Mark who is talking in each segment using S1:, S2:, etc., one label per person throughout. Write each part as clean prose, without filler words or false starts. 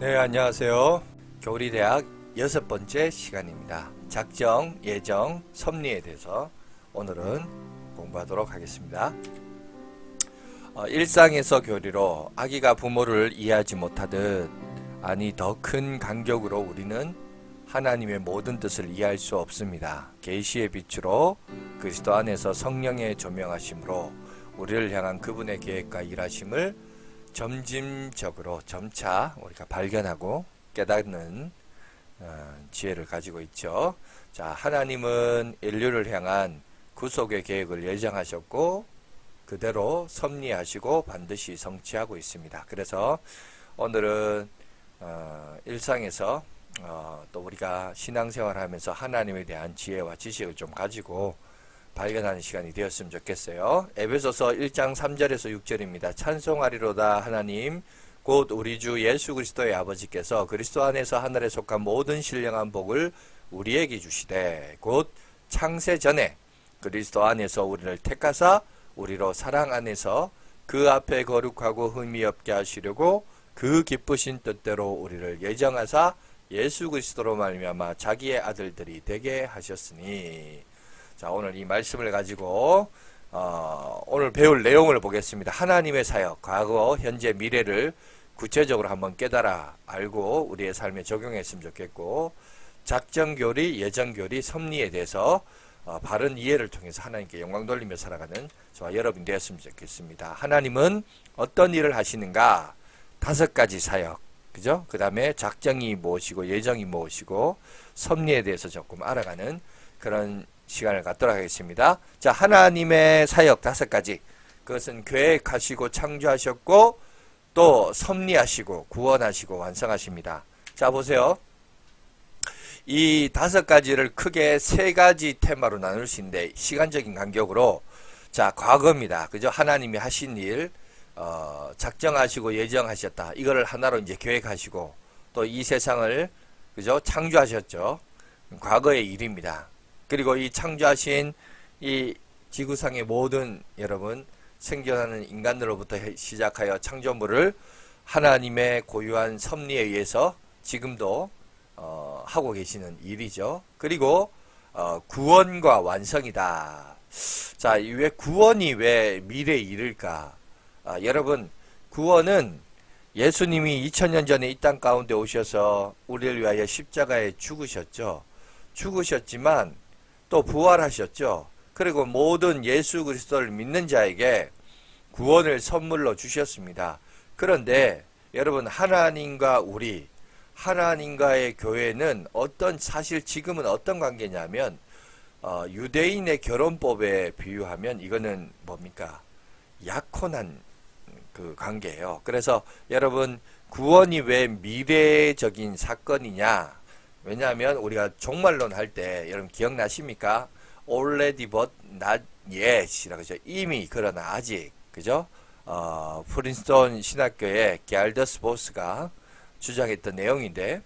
S1: 네, 안녕하세요. 교리대학 6번째 시간입니다. 작정, 예정, 섭리에 대해서 오늘은 공부하도록 하겠습니다. 일상에서 교리로 아기가 부모를 이해하지 못하듯 아니 더 큰 간격으로 우리는 하나님의 모든 뜻을 이해할 수 없습니다. 계시의 빛으로 그리스도 안에서 성령의 조명하심으로 우리를 향한 그분의 계획과 일하심을 점진적으로 점차 우리가 발견하고 깨닫는 지혜를 가지고 있죠. 자, 하나님은 인류를 향한 구속의 계획을 예정하셨고 그대로 섭리하시고 반드시 성취하고 있습니다. 그래서 오늘은 일상에서 또 우리가 신앙생활하면서 하나님에 대한 지혜와 지식을 좀 가지고 발견하는 시간이 되었으면 좋겠어요. 에베소서 1장 3절에서 6절입니다. 찬송하리로다 하나님 곧 우리 주 예수 그리스도의 아버지께서 그리스도 안에서 하늘에 속한 모든 신령한 복을 우리에게 주시되 곧 창세 전에 그리스도 안에서 우리를 택하사 우리로 사랑 안에서 그 앞에 거룩하고 흠이 없게 하시려고 그 기쁘신 뜻대로 우리를 예정하사 예수 그리스도로 말미암아 자기의 아들들이 되게 하셨으니. 자, 오늘 이 말씀을 가지고 오늘 배울 내용을 보겠습니다. 하나님의 사역, 과거, 현재, 미래를 구체적으로 한번 깨달아 알고 우리의 삶에 적용했으면 좋겠고, 작정교리, 예정교리, 섭리에 대해서 바른 이해를 통해서 하나님께 영광 돌리며 살아가는 저와 여러분이 되었으면 좋겠습니다. 하나님은 어떤 일을 하시는가? 5가지 사역, 그죠? 그 다음에 작정이 무엇이고 예정이 무엇이고 섭리에 대해서 조금 알아가는 그런 시간을 갖도록 하겠습니다. 자, 하나님의 사역 5가지. 그것은 계획하시고 창조하셨고 또 섭리하시고 구원하시고 완성하십니다. 자, 보세요. 이 5가지를 크게 3가지 테마로 나눌 수 있는데 시간적인 간격으로 자, 과거입니다. 그죠? 하나님이 하신 일 작정하시고 예정하셨다. 이거를 하나로 이제 계획하시고 또 이 세상을 그죠? 창조하셨죠. 과거의 일입니다. 그리고 이 창조하신 이 지구상의 모든 여러분 생존하는 인간들로부터 시작하여 창조물을 하나님의 고유한 섭리에 의해서 지금도 하고 계시는 일이죠. 그리고 구원과 완성이다. 자, 왜 구원이 왜 미래의 일일까? 여러분, 구원은 예수님이 2000년 전에 이 땅 가운데 오셔서 우리를 위하여 십자가에 죽으셨죠. 죽으셨지만 또 부활하셨죠. 그리고 모든 예수 그리스도를 믿는 자에게 구원을 선물로 주셨습니다. 그런데 여러분, 하나님과 우리, 하나님과의 교회는 사실 지금은 어떤 관계냐면 유대인의 결혼법에 비유하면 이거는 뭡니까? 약혼한 그 관계예요. 그래서 여러분, 구원이 왜 미래적인 사건이냐? 왜냐하면 우리가 종말론 할 때 여러분 기억나십니까? already but not yet이라고 하죠. 이미 그러나 아직. 그죠? 프린스턴 신학교의 게알더스 보스가 주장했던 내용인데,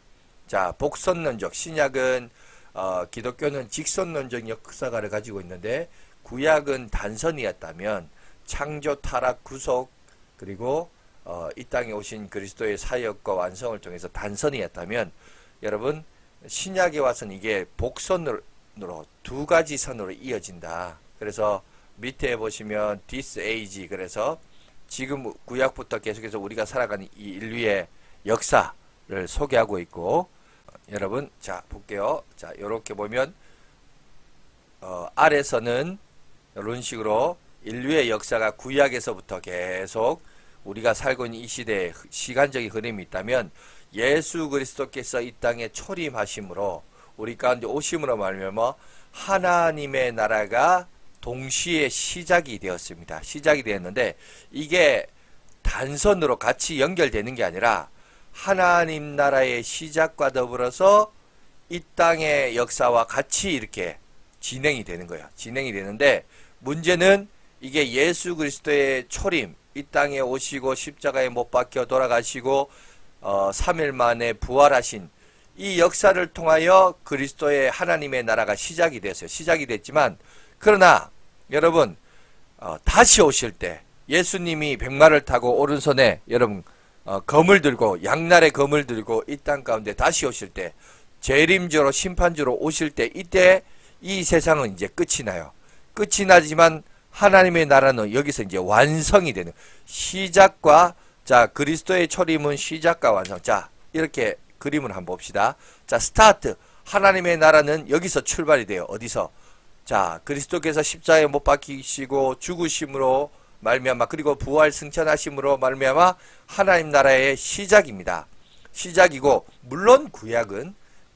S1: 자, 복선론적 신약은 기독교는 직선론적 역사가를 가지고 있는데 구약은 단선이었다면 창조, 타락, 구속 그리고 이 땅에 오신 그리스도의 사역과 완성을 통해서 단선이었다면 여러분 신약에 와서는 이게 복선으로 2가지 선으로 이어진다. 그래서 밑에 보시면 this age, 그래서 지금 구약부터 계속해서 우리가 살아가는 이 인류의 역사를 소개하고 있고, 여러분 자 볼게요. 자, 요렇게 보면 아래서는 이런 식으로 인류의 역사가 구약에서부터 계속 우리가 살고 있는 이 시대에 시간적인 흐름이 있다면 예수 그리스도께서 이 땅에 초림하심으로 우리 가운데 오심으로 말미암아 하나님의 나라가 동시에 시작이 되었습니다. 시작이 되었는데 이게 단선으로 같이 연결되는 게 아니라 하나님 나라의 시작과 더불어서 이 땅의 역사와 같이 이렇게 진행이 되는 거예요. 진행이 되는데 문제는 이게 예수 그리스도의 초림, 이 땅에 오시고 십자가에 못 박혀 돌아가시고 3일 만에 부활하신 이 역사를 통하여 그리스도의 하나님의 나라가 시작이 됐어요. 시작이 됐지만 그러나 여러분 다시 오실 때 예수님이 백마를 타고 오른손에 여러분 검을 들고 양날의 검을 들고 이 땅 가운데 다시 오실 때 재림주로 심판주로 오실 때 이때 이 세상은 이제 끝이 나요. 끝이 나지만 하나님의 나라는 여기서 이제 완성이 되는 시작과 자 그리스도의 초림은 시작과 완성. 자 이렇게 그림을 한번 봅시다. 자 스타트 하나님의 나라는 여기서 출발이 돼요. 어디서? 자 그리스도께서 십자가에 못 박히시고 죽으심으로 말미암아 그리고 부활 승천하심으로 말미암아 하나님 나라의 시작입니다. 시작이고 물론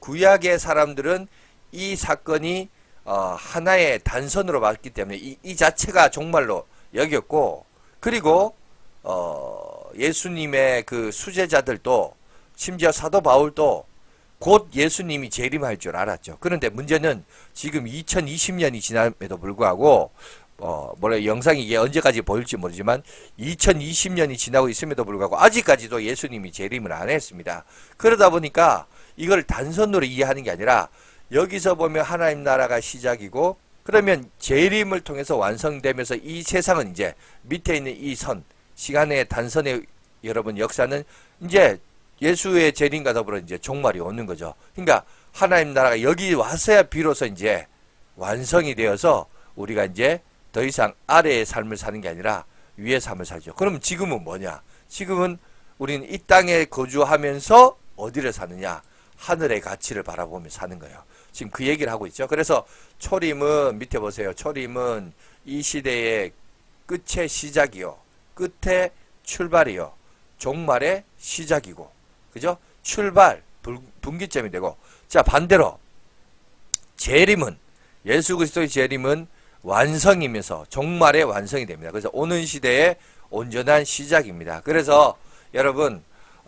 S1: 구약의 사람들은 이 사건이 하나의 단선으로 봤기 때문에 이 자체가 종말로 여겼고 그리고 예수님의 그 수제자들도 심지어 사도 바울도 곧 예수님이 재림할 줄 알았죠. 그런데 문제는 지금 2020년이 지남에도 불구하고 영상이 이게 언제까지 보일지 모르지만 2020년이 지나고 있음에도 불구하고 아직까지도 예수님이 재림을 안 했습니다. 그러다 보니까 이걸 단선으로 이해하는 게 아니라 여기서 보면 하나님 나라가 시작이고 그러면 재림을 통해서 완성되면서 이 세상은 이제 밑에 있는 이 선, 시간의 단선의 여러분 역사는 이제 예수의 재림과 더불어 이제 종말이 오는 거죠. 그러니까 하나님 나라가 여기 와서야 비로소 이제 완성이 되어서 우리가 이제 더 이상 아래의 삶을 사는 게 아니라 위의 삶을 살죠. 그럼 지금은 뭐냐? 지금은 우리는 이 땅에 거주하면서 어디를 사느냐? 하늘의 가치를 바라보며 사는 거예요. 지금 그 얘기를 하고 있죠. 그래서 초림은 밑에 보세요. 초림은 이 시대의 끝의 시작이요. 끝의 출발이요. 종말의 시작이고. 그죠? 출발, 분기점이 되고. 자, 반대로 재림은 예수 그리스도의 재림은 완성이면서 종말의 완성이 됩니다. 그래서 오는 시대의 온전한 시작입니다. 그래서 여러분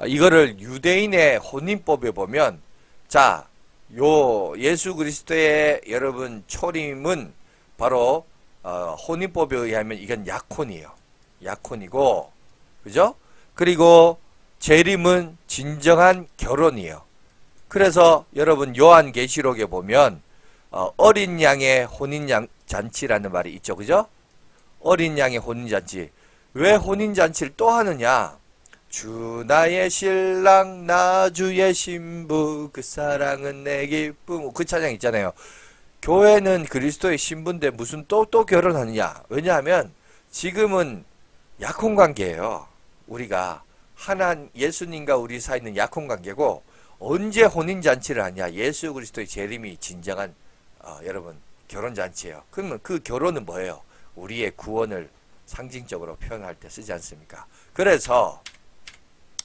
S1: 이거를 유대인의 혼인법에 보면 자, 요 예수 그리스도의 여러분 초림은 바로 혼인법에 의하면 이건 약혼이에요. 약혼이고 그죠? 그리고 재림은 진정한 결혼이에요. 그래서 여러분 요한계시록에 보면 어린 양의 혼인잔치라는 말이 있죠. 그죠? 어린 양의 혼인잔치. 왜 혼인잔치를 또 하느냐? 주 나의 신랑 나 주의 신부 그 사랑은 내 기쁨 그 찬양 있잖아요. 교회는 그리스도의 신부인데 무슨 또 결혼하느냐? 왜냐하면 지금은 약혼관계예요. 우리가 예수님과 우리 사이는 약혼관계고 언제 혼인잔치를 하냐? 예수 그리스도의 재림이 진정한 여러분 결혼잔치예요. 그러면 그 결혼은 뭐예요? 우리의 구원을 상징적으로 표현할 때 쓰지 않습니까? 그래서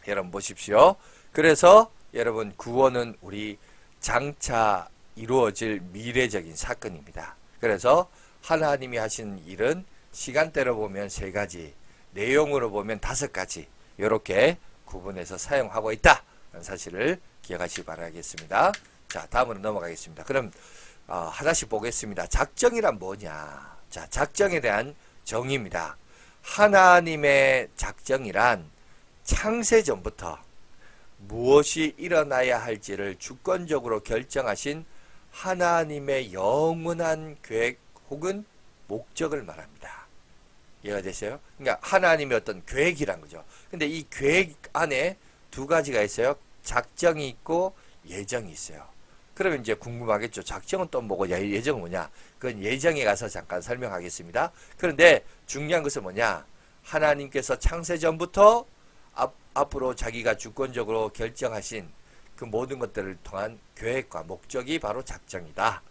S1: 여러분 보십시오. 그래서 여러분 구원은 우리 장차 이루어질 미래적인 사건입니다. 그래서 하나님이 하신 일은 시간대로 보면 3가지, 내용으로 보면 5가지 이렇게 구분해서 사용하고 있다는 사실을 기억하시기 바라겠습니다. 자, 다음으로 넘어가겠습니다. 그럼 하나씩 보겠습니다. 작정이란 뭐냐? 자, 작정에 대한 정의입니다. 하나님의 작정이란 창세 전부터 무엇이 일어나야 할지를 주권적으로 결정하신 하나님의 영원한 계획 혹은 목적을 말합니다. 이해가 되세요? 그러니까 하나님의 어떤 계획이란 거죠. 근데 이 계획 안에 2가지가 있어요. 작정이 있고 예정이 있어요. 그러면 이제 궁금하겠죠. 작정은 또 뭐고 예정은 뭐냐? 그건 예정에 가서 잠깐 설명하겠습니다. 그런데 중요한 것은 뭐냐? 하나님께서 창세 전부터 앞으로 자기가 주권적으로 결정하신 그 모든 것들을 통한 계획과 목적이 바로 작정이다.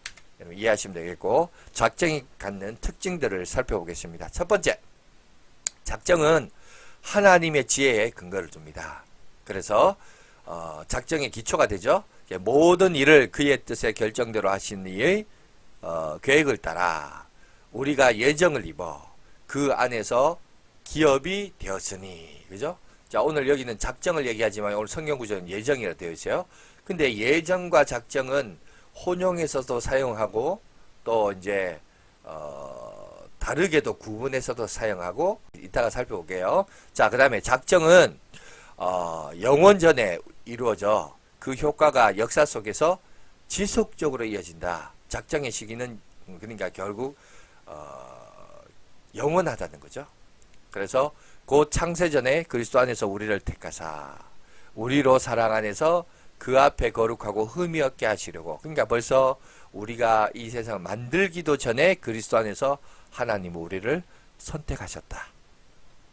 S1: 여러분 이해하시면 되겠고 작정이 갖는 특징들을 살펴보겠습니다. 첫 번째, 작정은 하나님의 지혜에 근거를 둡니다. 그래서 작정의 기초가 되죠. 모든 일을 그의 뜻에 결정대로 하신 이의 계획을 따라 우리가 예정을 입어 그 안에서 기업이 되었으니 그죠? 자, 오늘 여기는 작정을 얘기하지만 오늘 성경 구조는 예정이라 되어 있어요. 근데 예정과 작정은 혼용해서도 사용하고 또 이제 다르게도 구분해서도 사용하고 이따가 살펴볼게요. 자, 그 다음에 작정은 영원 전에 이루어져 그 효과가 역사 속에서 지속적으로 이어진다. 작정의 시기는 그러니까 결국 영원하다는 거죠. 그래서 곧 창세전에 그리스도 안에서 우리를 택하사 우리로 사랑 안에서 그 앞에 거룩하고 흠이 없게 하시려고. 그러니까 벌써 우리가 이 세상을 만들기도 전에 그리스도 안에서 하나님은 우리를 선택하셨다.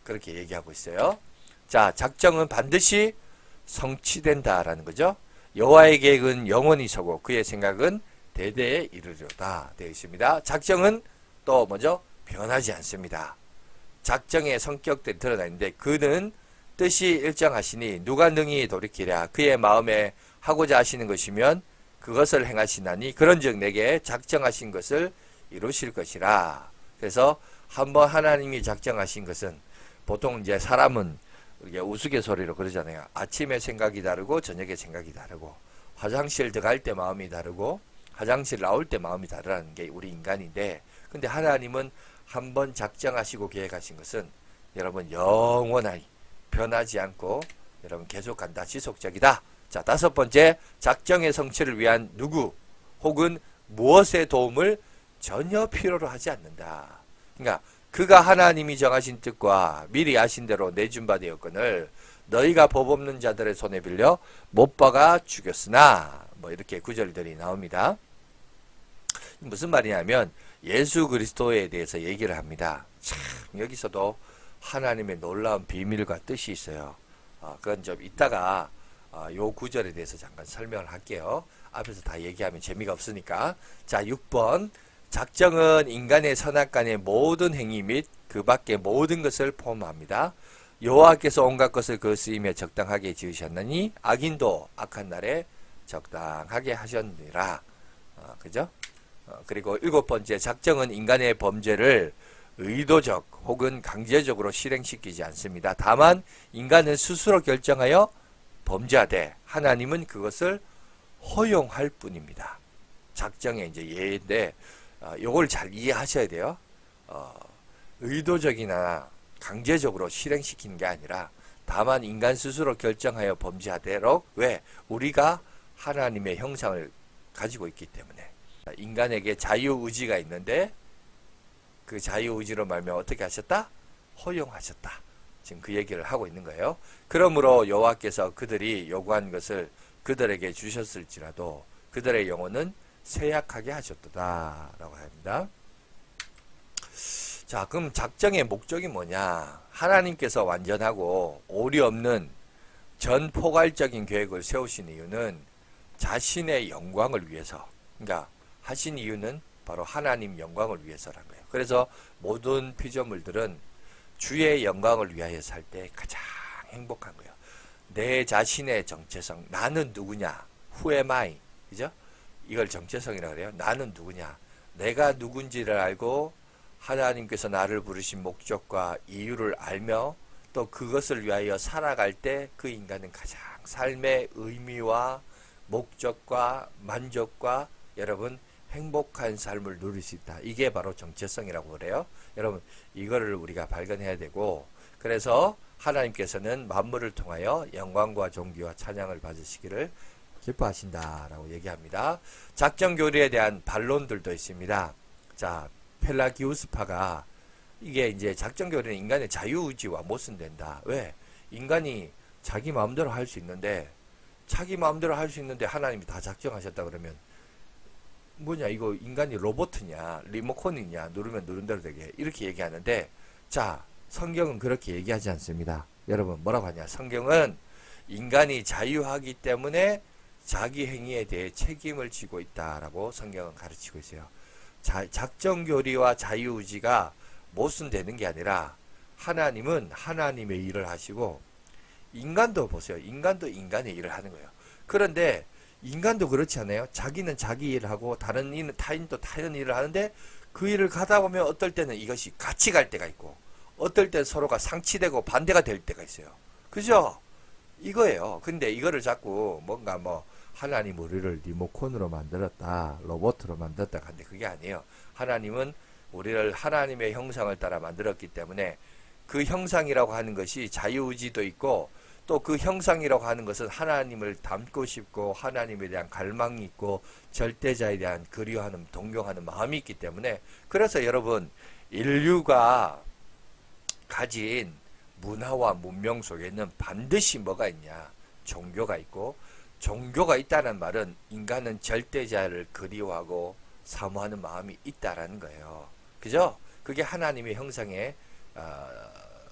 S1: 그렇게 얘기하고 있어요. 자, 작정은 반드시 성취된다라는 거죠. 여호와의 계획은 영원히 서고 그의 생각은 대대에 이르리로다 되어 있습니다. 작정은 또 뭐죠? 변하지 않습니다. 작정의 성격들이 드러나는데 그는 뜻이 일정하시니 누가 능히 돌이키랴. 그의 마음에 하고자 하시는 것이면 그것을 행하시나니 그런즉 내게 작정하신 것을 이루실 것이라. 그래서 한번 하나님이 작정하신 것은 보통 이제 사람은 우스갯소리로 그러잖아요. 아침에 생각이 다르고 저녁에 생각이 다르고 화장실 들어갈 때 마음이 다르고 화장실 나올 때 마음이 다르다는 게 우리 인간인데, 근데 하나님은 한번 작정하시고 계획하신 것은 여러분 영원하게 변하지 않고 여러분 계속 간다. 지속적이다. 자, 다섯 번째, 작정의 성취를 위한 누구 혹은 무엇의 도움을 전혀 필요로 하지 않는다. 그러니까 그가 하나님이 정하신 뜻과 미리 아신 대로 내준 바 되었거늘 너희가 법 없는 자들의 손에 빌려 못 박아 죽였으나, 뭐 이렇게 구절들이 나옵니다. 무슨 말이냐면 예수 그리스도에 대해서 얘기를 합니다. 참 여기서도 하나님의 놀라운 비밀과 뜻이 있어요. 그건 좀 이따가 요 구절에 대해서 잠깐 설명을 할게요. 앞에서 다 얘기하면 재미가 없으니까. 자, 6번. 작정은 인간의 선악간의 모든 행위 및 그 밖의 모든 것을 포함합니다. 여호와께서 온갖 것을 그 쓰임에 적당하게 지으셨느니 악인도 악한 날에 적당하게 하셨느니라. 그죠? 그리고 7번째, 작정은 인간의 범죄를 의도적 혹은 강제적으로 실행시키지 않습니다. 다만 인간은 스스로 결정하여 범죄하되 하나님은 그것을 허용할 뿐입니다. 작정의 이제 예인데 요걸 잘 이해하셔야 돼요. 의도적이나 강제적으로 실행시키는 게 아니라 다만 인간 스스로 결정하여 범죄하대로. 왜? 우리가 하나님의 형상을 가지고 있기 때문에. 인간에게 자유의지가 있는데 그 자유의지로 말미암아 어떻게 하셨다? 허용하셨다. 지금 그 얘기를 하고 있는 거예요. 그러므로 여호와께서 그들이 요구한 것을 그들에게 주셨을지라도 그들의 영혼은 쇠약하게 하셨도다 라고 합니다. 자, 그럼 작정의 목적이 뭐냐? 하나님께서 완전하고 오리 없는 전포괄적인 계획을 세우신 이유는 자신의 영광을 위해서, 그러니까 하신 이유는 바로 하나님 영광을 위해서란 거예요. 그래서 모든 피조물들은 주의 영광을 위하여 살 때 가장 행복한 거예요. 내 자신의 정체성, 나는 누구냐? Who am I? 그죠? 이걸 정체성이라고 그래요. 나는 누구냐? 내가 누군지를 알고 하나님께서 나를 부르신 목적과 이유를 알며 또 그것을 위하여 살아갈 때 그 인간은 가장 삶의 의미와 목적과 만족과 여러분 행복한 삶을 누릴 수 있다. 이게 바로 정체성이라고 그래요. 여러분 이거를 우리가 발견해야 되고, 그래서 하나님께서는 만물을 통하여 영광과 존귀와 찬양을 받으시기를 기뻐하신다라고 얘기합니다. 작정교리에 대한 반론들도 있습니다. 자, 펠라기우스파가 이게 이제 작정교리는 인간의 자유의지와 모순된다. 왜? 인간이 자기 마음대로 할 수 있는데 하나님이 다 작정하셨다 그러면 뭐냐, 이거 인간이 로봇이냐 리모컨이냐 누르면 누른 대로 되게 이렇게 얘기하는데, 자, 성경은 그렇게 얘기하지 않습니다. 여러분 뭐라고 하냐? 성경은 인간이 자유하기 때문에 자기 행위에 대해 책임을 지고 있다라고 성경은 가르치고 있어요. 작정교리와 자유의지가 모순되는 게 아니라 하나님은 하나님의 일을 하시고 인간도 보세요. 인간도 인간의 일을 하는 거예요. 그런데 인간도 그렇지 않아요? 자기는 자기 일을 하고 다른 이는 타인도 타인 일을 하는데 그 일을 가다 보면 어떨 때는 이것이 같이 갈 때가 있고 어떨 때 서로가 상치되고 반대가 될 때가 있어요. 그죠? 이거예요. 근데 이거를 자꾸 뭔가 하나님 우리를 리모컨으로 만들었다, 로봇으로 만들었다 하는데 그게 아니에요. 하나님은 우리를 하나님의 형상을 따라 만들었기 때문에 그 형상이라고 하는 것이 자유의지도 있고 또 그 형상이라고 하는 것은 하나님을 닮고 싶고 하나님에 대한 갈망이 있고 절대자에 대한 그리워하는 동경하는 마음이 있기 때문에, 그래서 여러분 인류가 가진 문화와 문명 속에는 반드시 뭐가 있냐? 종교가 있고, 종교가 있다는 말은 인간은 절대자를 그리워하고 사모하는 마음이 있다라는 거예요. 그죠? 그게 하나님의 형상의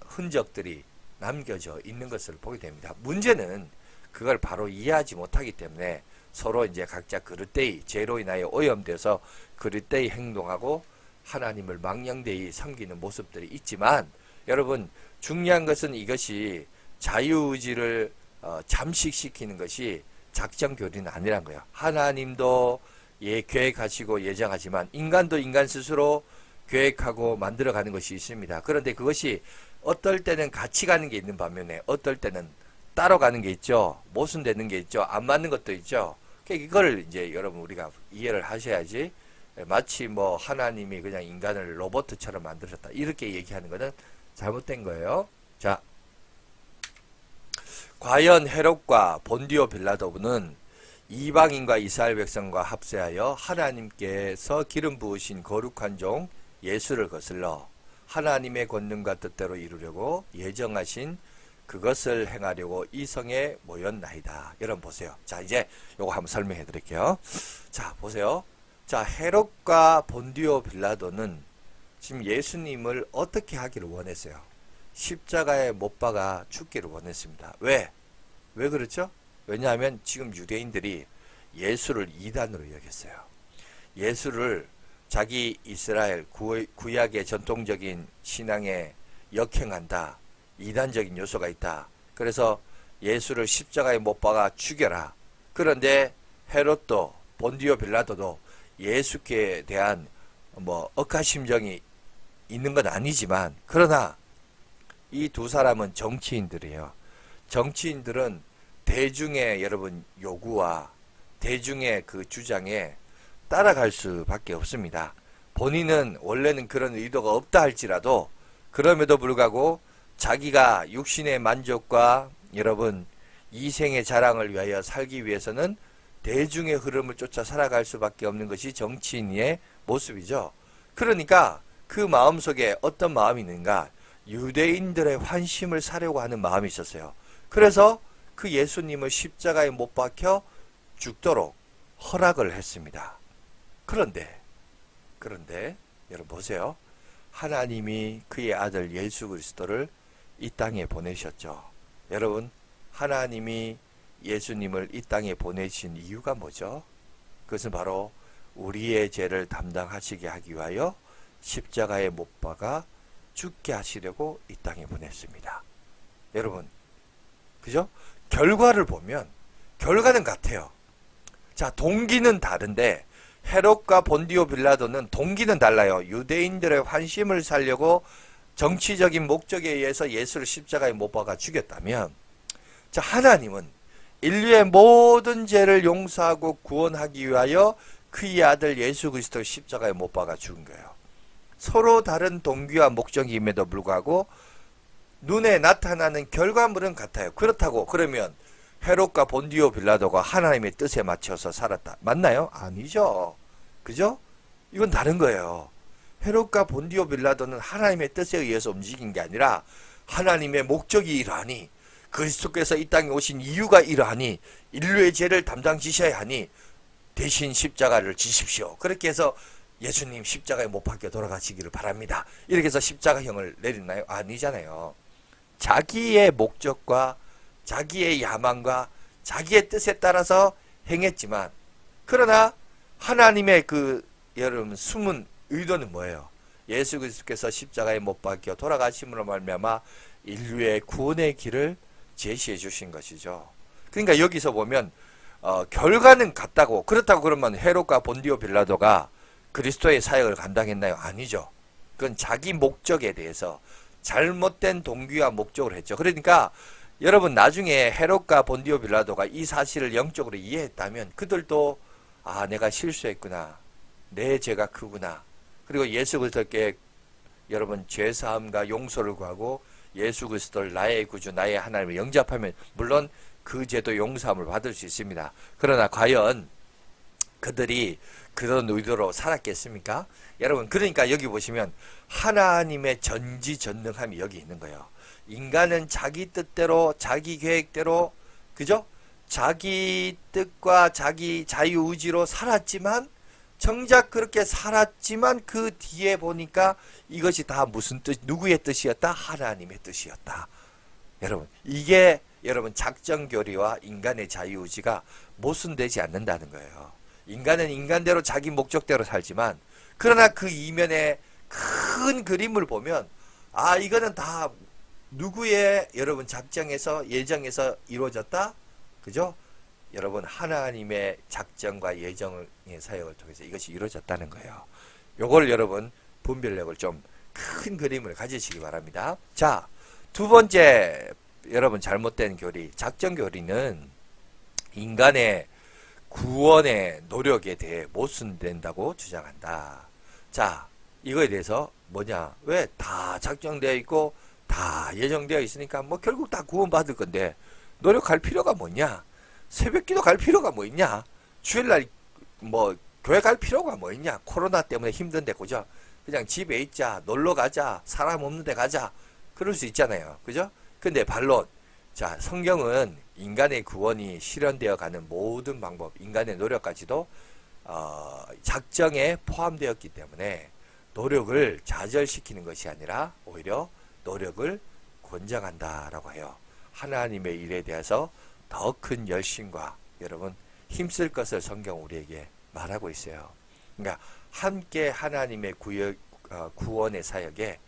S1: 흔적들이 남겨져 있는 것을 보게 됩니다. 문제는 그걸 바로 이해하지 못하기 때문에 서로 이제 각자 그릇되이 죄로 인하여 오염돼서 그릇되이 행동하고 하나님을 망령되이 섬기는 모습들이 있지만, 여러분 중요한 것은 이것이 자유의지를 잠식시키는 것이 작정교리는 아니란 거예요. 하나님도 계획하시고 예정하지만 인간도 인간 스스로 계획하고 만들어가는 것이 있습니다. 그런데 그것이 어떨 때는 같이 가는 게 있는 반면에 어떨 때는 따로 가는 게 있죠. 모순되는 게 있죠. 안 맞는 것도 있죠. 이걸 이제 여러분 우리가 이해를 하셔야지, 마치 뭐 하나님이 그냥 인간을 로봇처럼 만드셨다 이렇게 얘기하는 것은 잘못된 거예요. 자, 과연 헤롯과 본디오 빌라도는 이방인과 이스라엘 백성과 합세하여 하나님께서 기름 부으신 거룩한 종 예수를 거슬러 하나님의 권능과 뜻대로 이루려고 예정하신 그것을 행하려고 이 성에 모였나이다. 여러분 보세요. 자, 이제 요거 한번 설명해 드릴게요. 자, 보세요. 자, 헤롯과 본디오 빌라도는 지금 예수님을 어떻게 하기를 원했어요? 십자가에 못 박아 죽기를 원했습니다. 왜? 왜 그렇죠? 왜냐하면 지금 유대인들이 예수를 이단으로 여겼어요. 예수를 자기 이스라엘 구약의 전통적인 신앙에 역행한다. 이단적인 요소가 있다. 그래서 예수를 십자가에 못 박아 죽여라. 그런데 헤롯도 본디오 빌라도도 예수께 대한 뭐 억하심정이 있는 건 아니지만, 그러나 이 두 사람은 정치인들이에요. 정치인들은 대중의 여러분 요구와 대중의 그 주장에 따라갈 수밖에 없습니다. 본인은 원래는 그런 의도가 없다 할지라도 그럼에도 불구하고 자기가 육신의 만족과 여러분 이생의 자랑을 위하여 살기 위해서는 대중의 흐름을 쫓아 살아갈 수밖에 없는 것이 정치인의 모습이죠. 그러니까 그 마음속에 어떤 마음이 있는가? 유대인들의 환심을 사려고 하는 마음이 있었어요. 그래서 그 예수님을 십자가에 못 박혀 죽도록 허락을 했습니다. 그런데 여러분 보세요. 하나님이 그의 아들 예수 그리스도를 이 땅에 보내셨죠. 여러분, 하나님이 예수님을 이 땅에 보내신 이유가 뭐죠? 그것은 바로 우리의 죄를 담당하시게 하기 위하여 십자가에 못 박아 죽게 하시려고 이 땅에 보냈습니다. 여러분, 그죠? 결과를 보면 결과는 같아요. 자, 동기는 다른데 헤롯과 본디오 빌라도는 동기는 달라요. 유대인들의 환심을 살려고 정치적인 목적에 의해서 예수를 십자가에 못 박아 죽였다면, 자, 하나님은 인류의 모든 죄를 용서하고 구원하기 위하여 그의 아들 예수 그리스도를 십자가에 못 박아 죽은 거예요. 서로 다른 동기와 목적임에도 불구하고 눈에 나타나는 결과물은 같아요. 그렇다고 그러면 헤롯과 본디오 빌라도가 하나님의 뜻에 맞춰서 살았다. 맞나요? 아니죠. 그죠? 이건 다른 거예요. 헤롯과 본디오 빌라도는 하나님의 뜻에 의해서 움직인 게 아니라 하나님의 목적이 이러하니, 그리스도께서 이 땅에 오신 이유가 이러하니, 인류의 죄를 담당지셔야 하니 대신 십자가를 지십시오. 그렇게 해서 예수님 십자가에 못 박혀 돌아가시기를 바랍니다. 이렇게 해서 십자가형을 내렸나요? 아니잖아요. 자기의 목적과 자기의 야망과 자기의 뜻에 따라서 행했지만, 그러나 하나님의 그 여러분 숨은 의도는 뭐예요? 예수 그리스도께서 십자가에 못 박혀 돌아가심으로 말미암아 인류의 구원의 길을 제시해 주신 것이죠. 그러니까 여기서 보면 결과는 같다고, 그렇다고 그러면 헤롯과 본디오 빌라도가 그리스도의 사역을 감당했나요? 아니죠. 그건 자기 목적에 대해서 잘못된 동기와 목적을 했죠. 그러니까 여러분 나중에 헤롯과 본디오 빌라도가 이 사실을 영적으로 이해했다면 그들도 내가 실수했구나, 내 죄가 크구나, 그리고 예수 그리스도께 여러분 죄사함과 용서를 구하고 예수 그리스도를 나의 구주 나의 하나님을 영접하면 물론 그 죄도 용서함을 받을 수 있습니다. 그러나 과연 그들이 그런 의도로 살았겠습니까? 여러분, 그러니까 여기 보시면 하나님의 전지전능함이 여기 있는 거예요. 인간은 자기 뜻대로 자기 계획대로 그죠? 자기 뜻과 자기 자유의지로 살았지만 정작 그렇게 살았지만 그 뒤에 보니까 이것이 다 무슨 뜻, 누구의 뜻이었다? 하나님의 뜻이었다. 여러분, 이게 여러분 작정교리와 인간의 자유의지가 모순되지 않는다는 거예요. 인간은 인간대로 자기 목적대로 살지만 그러나 그 이면에 큰 그림을 보면 아 이거는 다 누구의 여러분 작정에서 예정에서 이루어졌다? 그죠? 여러분 하나님의 작정과 예정의 사역을 통해서 이것이 이루어졌다는 거예요. 요걸 여러분 분별력을 좀 큰 그림을 가지시기 바랍니다. 자, 두 번째 여러분 잘못된 교리, 작정 교리는 인간의 구원의 노력에 대해 모순된다고 주장한다. 자, 이거에 대해서 뭐냐? 왜 다 작정되어 있고 다 예정되어 있으니까 뭐 결국 다 구원받을 건데 노력할 필요가 뭐냐? 새벽기도 갈 필요가 뭐 있냐? 주일날 뭐 교회 갈 필요가 뭐 있냐? 코로나 때문에 힘든데 그죠? 그냥 집에 있자, 놀러 가자, 사람 없는 데 가자. 그럴 수 있잖아요. 그죠? 근데 반론. 자, 성경은 인간의 구원이 실현되어 가는 모든 방법, 인간의 노력까지도 작정에 포함되었기 때문에 노력을 좌절시키는 것이 아니라 오히려 노력을 권장한다라고 해요. 하나님의 일에 대해서 더 큰 열심과 여러분 힘쓸 것을 성경 우리에게 말하고 있어요. 그러니까 함께 하나님의 구원의 사역에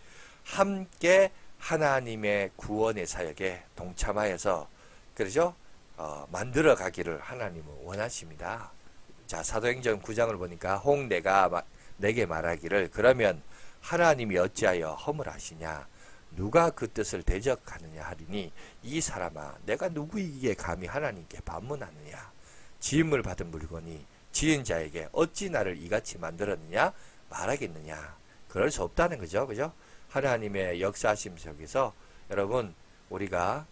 S1: 함께 하나님의 구원의 사역에 동참하여서 그러죠? 만들어 가기를 하나님은 원하십니다. 자, 사도행전 9장을 보니까 홍내가 내게 말하기를 그러면 하나님이 어찌하여 허물하시냐 누가 그 뜻을 대적하느냐 하리니 이 사람아 내가 누구이기에 감히 하나님께 반문하느냐 지음을 받은 물건이 지은 자에게 어찌 나를 이같이 만들었느냐 말하겠느냐 그럴 수 없다는 거죠. 그죠? 하나님의 역사하심 속에서 여러분 우리가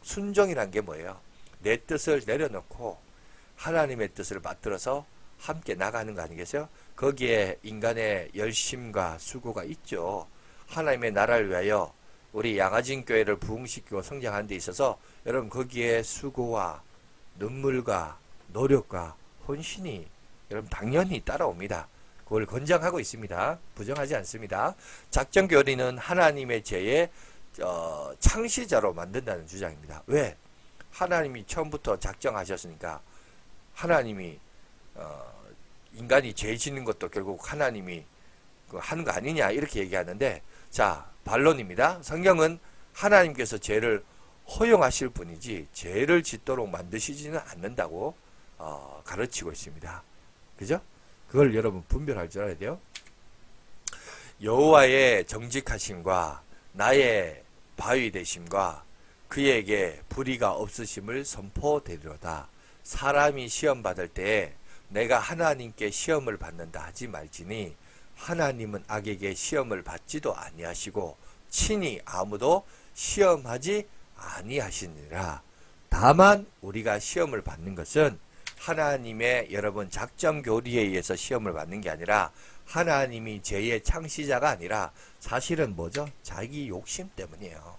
S1: 순종이란 게 뭐예요? 내 뜻을 내려놓고 하나님의 뜻을 받들어서 함께 나가는 거 아니겠어요? 거기에 인간의 열심과 수고가 있죠. 하나님의 나라를 위하여 우리 양아진 교회를 부흥시키고 성장하는 데 있어서 여러분 거기에 수고와 눈물과 노력과 헌신이 여러분 당연히 따라옵니다. 그걸 권장하고 있습니다. 부정하지 않습니다. 작정교리는 하나님의 죄의 창시자로 만든다는 주장입니다. 왜? 하나님이 처음부터 작정하셨으니까 하나님이 인간이 죄 짓는 것도 결국 하나님이 하는 거 아니냐 이렇게 얘기하는데 자 반론입니다. 성경은 하나님께서 죄를 허용하실 뿐이지 죄를 짓도록 만드시지는 않는다고 가르치고 있습니다. 그죠? 그걸 여러분 분별할 줄 알아야 돼요. 여호와의 정직하심과 나의 바위 되심과 그에게 불의가 없으심을 선포되리로다. 사람이 시험 받을 때에 내가 하나님께 시험을 받는다 하지 말지니 하나님은 악에게 시험을 받지도 아니하시고 친히 아무도 시험하지 아니하시니라. 다만 우리가 시험을 받는 것은 하나님의 여러분 작정교리에 의해서 시험을 받는 게 아니라 하나님이 죄의 창시자가 아니라 사실은 뭐죠? 자기 욕심 때문이에요.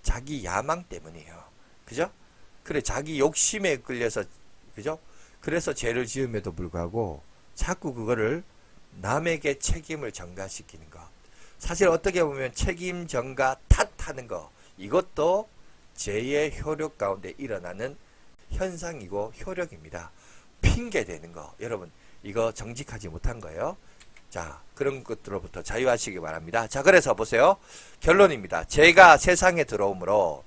S1: 자기 야망 때문이에요. 그죠? 그래 자기 욕심에 끌려서 그죠? 그래서 죄를 지음에도 불구하고 자꾸 그거를 남에게 책임을 전가시키는 것. 사실 어떻게 보면 책임 전가 탓하는 거 이것도 죄의 효력 가운데 일어나는 현상이고 효력입니다. 핑계대는 거 여러분 이거 정직하지 못한 거예요. 자 그런 것들로부터 자유하시기 바랍니다. 자 그래서 보세요. 결론입니다. 죄가 세상에 들어오므로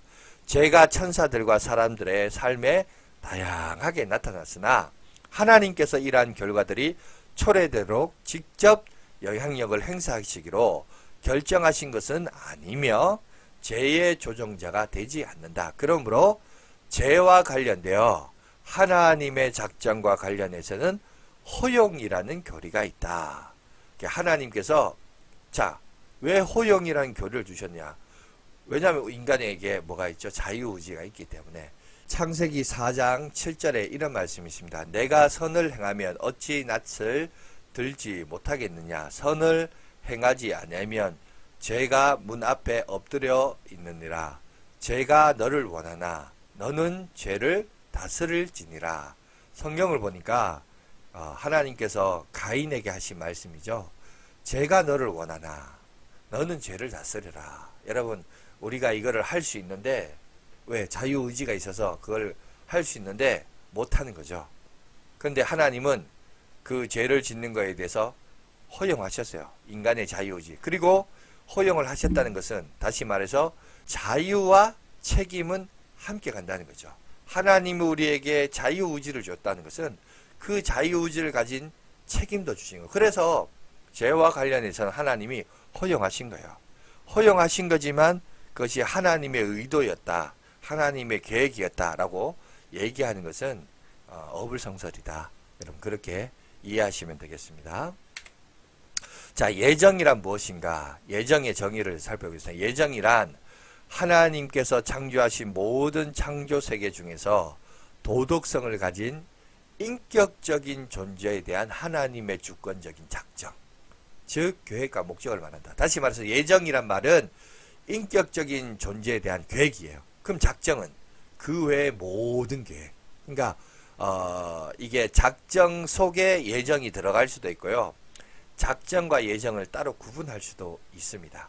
S1: 죄가 천사들과 사람들의 삶에 다양하게 나타났으나 하나님께서 이러한 결과들이 초래되도록 직접 영향력을 행사하시기로 결정하신 것은 아니며 죄의 조종자가 되지 않는다. 그러므로 죄와 관련되어 하나님의 작정과 관련해서는 허용이라는 교리가 있다. 하나님께서 자, 왜 허용이라는 교리를 주셨냐? 왜냐하면 인간에게 뭐가 있죠? 자유의지가 있기 때문에. 창세기 4장 7절에 이런 말씀이 있습니다. 내가 선을 행하면 어찌 낯을 들지 못하겠느냐? 선을 행하지 않으면 죄가 문 앞에 엎드려 있느니라. 죄가 너를 원하나 너는 죄를 다스릴지니라. 성경을 보니까 하나님께서 가인에게 하신 말씀이죠. 죄가 너를 원하나 너는 죄를 다스려라. 여러분, 우리가 이거를 할 수 있는데, 왜? 자유의지가 있어서 그걸 할 수 있는데 못하는 거죠. 그런데 하나님은 그 죄를 짓는 거에 대해서 허용하셨어요. 인간의 자유의지. 그리고 허용을 하셨다는 것은 다시 말해서 자유와 책임은 함께 간다는 거죠. 하나님이 우리에게 자유의지를 줬다는 것은 그 자유의지를 가진 책임도 주신 거예요. 그래서 죄와 관련해서는 하나님이 허용하신 거예요. 허용하신 거지만 그것이 하나님의 의도였다. 하나님의 계획이었다라고 얘기하는 것은 어불성설이다. 여러분 그렇게 이해하시면 되겠습니다. 자, 예정이란 무엇인가? 예정의 정의를 살펴보겠습니다. 예정이란 하나님께서 창조하신 모든 창조 세계 중에서 도덕성을 가진 인격적인 존재에 대한 하나님의 주권적인 작정, 즉 계획과 목적을 말한다. 다시 말해서 예정이란 말은 인격적인 존재에 대한 계획이에요. 그럼 작정은 그 외의 모든 계획. 그러니까 이게 작정 속에 예정이 들어갈 수도 있고요. 작정과 예정을 따로 구분할 수도 있습니다.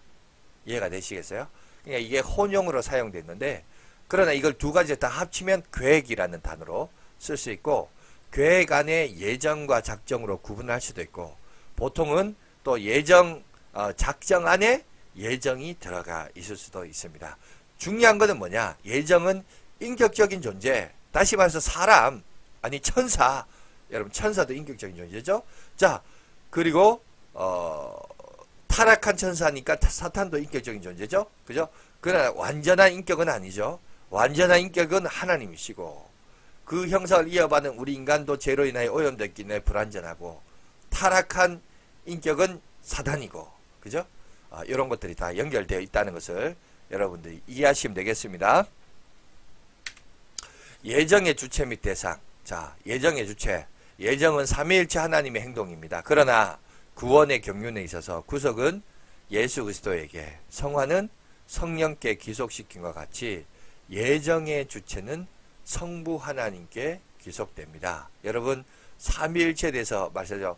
S1: 이해가 되시겠어요? 그러니까 이게 혼용으로 사용됐는데, 그러나 이걸 두 가지 다 합치면 계획이라는 단어로 쓸 수 있고, 계획 안에 예정과 작정으로 구분할 수도 있고, 보통은 또 예정, 작정 안에 예정이 들어가 있을 수도 있습니다. 중요한 것은 뭐냐? 예정은 인격적인 존재, 다시 말해서 사람, 아니 천사, 여러분 천사도 인격적인 존재죠. 자, 그리고 타락한 천사니까 사탄도 인격적인 존재죠. 그죠? 그러나 완전한 인격은 아니죠. 완전한 인격은 하나님이시고, 그 형상을 이어받은 우리 인간도 죄로 인하여 오염됐기 때문에 불완전하고, 타락한 인격은 사단이고, 그죠? 이런 것들이 다 연결되어 있다는 것을 여러분들이 이해하시면 되겠습니다. 예정의 주체 및 대상. 자, 예정의 주체. 예정은 삼위일체 하나님의 행동입니다. 그러나 구원의 경륜에 있어서 구속은 예수 그리스도에게, 성화는 성령께 기속시킨과 같이 예정의 주체는 성부 하나님께 기속됩니다. 여러분, 삼위일체에 대해서 말씀하죠.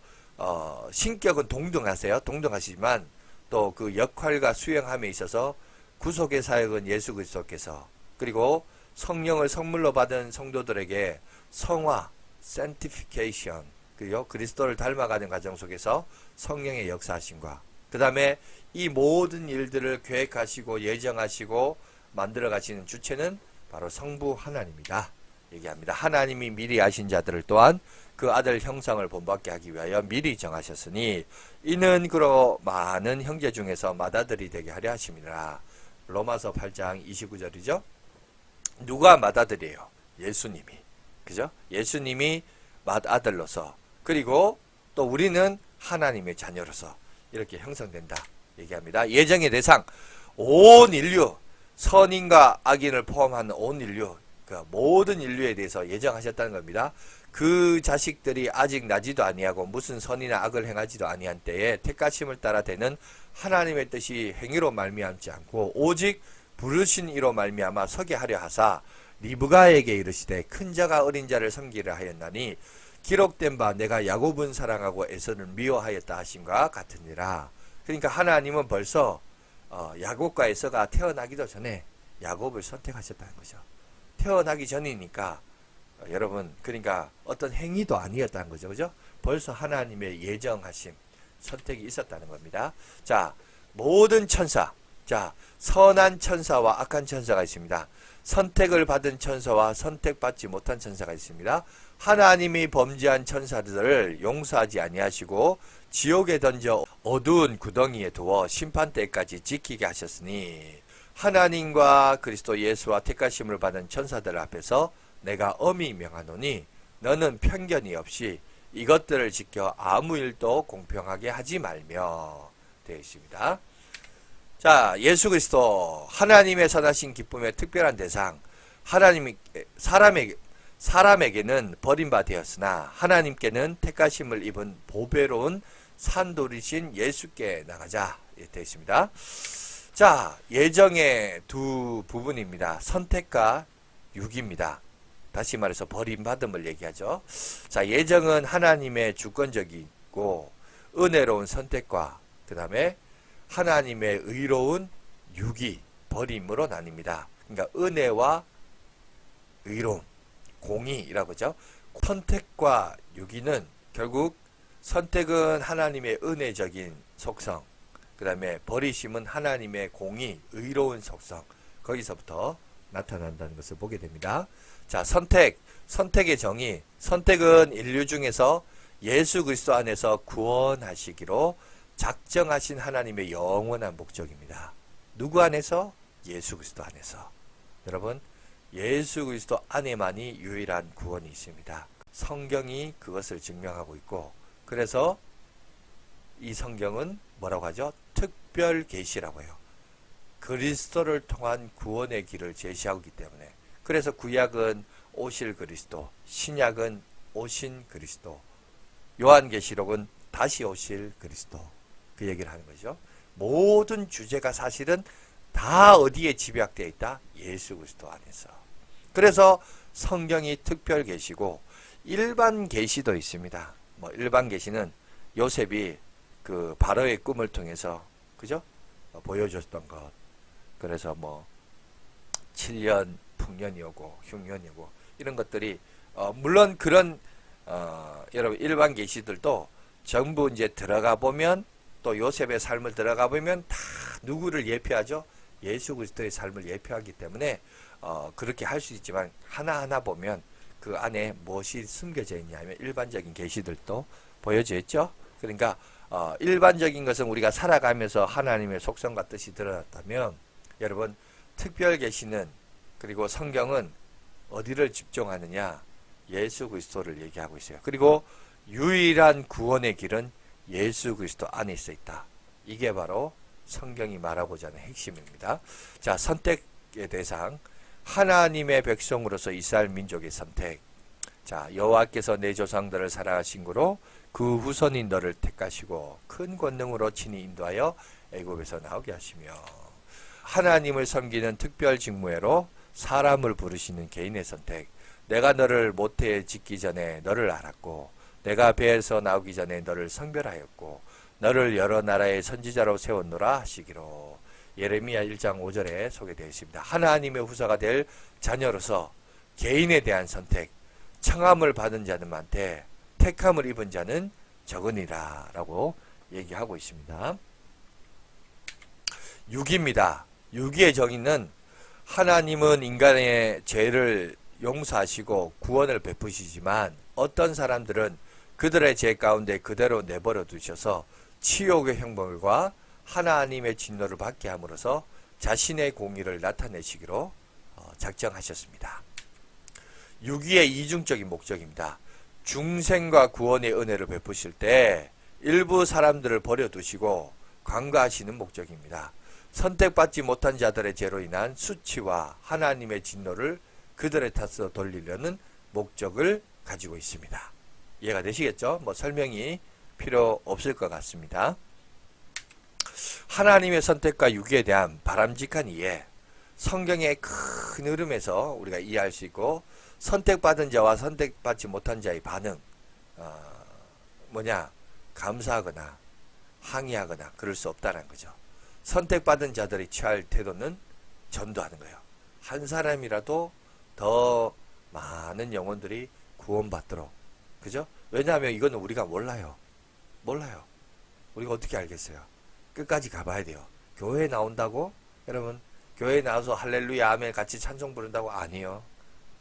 S1: 신격은 동등하세요. 동등하시지만 또 그 역할과 수행함에 있어서 구속의 사역은 예수 그리스도께서, 그리고 성령을 선물로 받은 성도들에게 성화, sanctification, 그리고 그리스도를 닮아가는 과정 속에서 성령의 역사하심과, 그 다음에 이 모든 일들을 계획하시고 예정하시고 만들어 가시는 주체는 바로 성부 하나님이다 얘기합니다. 하나님이 미리 아신 자들을 또한 그 아들 형상을 본받게 하기 위하여 미리 정하셨으니 이는 그로 많은 형제 중에서 맏아들이 되게 하려 하심이라. 로마서 8장 29절이죠. 누가 맏아들이에요? 예수님이. 그죠? 예수님이 맏아들로서, 그리고 또 우리는 하나님의 자녀로서 이렇게 형성된다 얘기합니다. 예정의 대상, 온 인류, 선인과 악인을 포함한 온 인류, 그 모든 인류에 대해서 예정하셨다는 겁니다. 그 자식들이 아직 나지도 아니하고 무슨 선이나 악을 행하지도 아니한 때에 택하심을 따라 되는 하나님의 뜻이 행위로 말미암지 않고 오직 부르신 이로 말미암아 서게 하려 하사 리브가에게 이르시되 큰 자가 어린 자를 섬기려 하였나니 기록된 바 내가 야곱은 사랑하고 에서를 미워하였다 하심과 같으니라. 그러니까 하나님은 벌써 야곱과 에서가 태어나기도 전에 야곱을 선택하셨다는 거죠. 태어나기 전이니까 여러분, 그러니까 어떤 행위도 아니었다는 거죠. 그죠? 벌써 하나님의 예정하심, 선택이 있었다는 겁니다. 자, 모든 천사, 자, 선한 천사와 악한 천사가 있습니다. 선택을 받은 천사와 선택받지 못한 천사가 있습니다. 하나님이 범죄한 천사들을 용서하지 아니하시고 지옥에 던져 어두운 구덩이에 두어 심판 때까지 지키게 하셨으니 하나님과 그리스도 예수와 택하심을 받은 천사들 앞에서 내가 엄히 명하노니 너는 편견이 없이 이것들을 지켜 아무 일도 공평하게 하지 말며 되어 있습니다. 자, 예수 그리스도 하나님의 선하신 기쁨의 특별한 대상, 하나님이 사람에게는 버림바 되었으나 하나님께는 택하심을 입은 보배로운 산돌이신 예수께 나가자 되어 있습니다. 자, 예정의 두 부분입니다. 선택과 유기입니다. 다시 말해서 버림받음을 얘기하죠. 자, 예정은 하나님의 주권적이고 은혜로운 선택과 그 다음에 하나님의 의로운 유기, 버림으로 나뉩니다. 그러니까 은혜와 의로움, 공의라고 하죠. 선택과 유기는 결국 선택은 하나님의 은혜적인 속성, 그 다음에 버리심은 하나님의 공의, 의로운 속성, 거기서부터 나타난다는 것을 보게 됩니다. 자, 선택의 정의. 선택은 인류 중에서 예수 그리스도 안에서 구원하시기로 작정하신 하나님의 영원한 목적입니다. 누구 안에서? 예수 그리스도 안에서. 여러분, 예수 그리스도 안에만이 유일한 구원이 있습니다. 성경이 그것을 증명하고 있고, 그래서 이 성경은 뭐라고 하죠? 특별 계시라고 해요. 그리스도를 통한 구원의 길을 제시하기 때문에. 그래서 구약은 오실 그리스도, 신약은 오신 그리스도, 요한계시록은 다시 오실 그리스도, 그 얘기를 하는 거죠. 모든 주제가 사실은 다 어디에 집약되어 있다? 예수 그리스도 안에서. 그래서 성경이 특별 계시고 일반 계시도 있습니다. 뭐 일반 계시는 요셉이 그 바로의 꿈을 통해서 그죠? 보여줬던 것. 그래서 뭐 7년 풍년이 오고 흉년이 오고 이런 것들이 물론 그런 여러분 일반 계시들도 전부 이제 들어가 보면 또 요셉의 삶을 들어가 보면 다 누구를 예표하죠? 예수 그리스도의 삶을 예표하기 때문에 그렇게 할 수 있지만 하나하나 보면 그 안에 무엇이 숨겨져 있냐면 일반적인 계시들도 보여져 있죠. 그러니까 일반적인 것은 우리가 살아가면서 하나님의 속성과 뜻이 드러났다면 여러분 특별 계시는 그리고 성경은 어디를 집중하느냐? 예수 그리스도를 얘기하고 있어요. 그리고 유일한 구원의 길은 예수 그리스도 안에 있어 있다. 이게 바로 성경이 말하고자 하는 핵심입니다. 자, 선택의 대상. 하나님의 백성으로서 이스라엘 민족의 선택. 자, 여호와께서 내 조상들을 사랑하신 고로 그 후손인 너를 택하시고 큰 권능으로 친히 인도하여 애굽에서 나오게 하시며 하나님을 섬기는 특별 직무회로 사람을 부르시는 개인의 선택. 내가 너를 모태에 짓기 전에 너를 알았고 내가 배에서 나오기 전에 너를 성별하였고 너를 여러 나라의 선지자로 세웠노라 하시기로. 예레미야 1장 5절에 소개되어 있습니다. 하나님의 후사가 될 자녀로서 개인에 대한 선택. 청함을 받은 자들한테 택함을 입은 자는 적으니라 라고 얘기하고 있습니다. 유기입니다. 유기의 정의는 하나님은 인간의 죄를 용서하시고 구원을 베푸시지만 어떤 사람들은 그들의 죄 가운데 그대로 내버려 두셔서 치욕의 형벌과 하나님의 진노를 받게 함으로써 자신의 공의를 나타내시기로 작정하셨습니다. 유기의 이중적인 목적입니다. 중생과 구원의 은혜를 베푸실 때 일부 사람들을 버려두시고 관가하시는 목적입니다. 선택받지 못한 자들의 죄로 인한 수치와 하나님의 진노를 그들의 탓으로 돌리려는 목적을 가지고 있습니다. 이해가 되시겠죠? 뭐 설명이 필요 없을 것 같습니다. 하나님의 선택과 유기에 대한 바람직한 이해, 성경의 큰 흐름에서 우리가 이해할 수 있고 선택받은 자와 선택받지 못한 자의 반응, 감사하거나 항의하거나 그럴 수 없다는 거죠. 선택받은 자들이 취할 태도는 전도하는 거예요. 한 사람이라도 더 많은 영혼들이 구원받도록. 그죠? 왜냐하면 이거는 우리가 몰라요. 우리가 어떻게 알겠어요? 끝까지 가봐야 돼요. 교회에 나온다고? 여러분, 교회에 나와서 할렐루야 아멘 같이 찬송 부른다고? 아니요.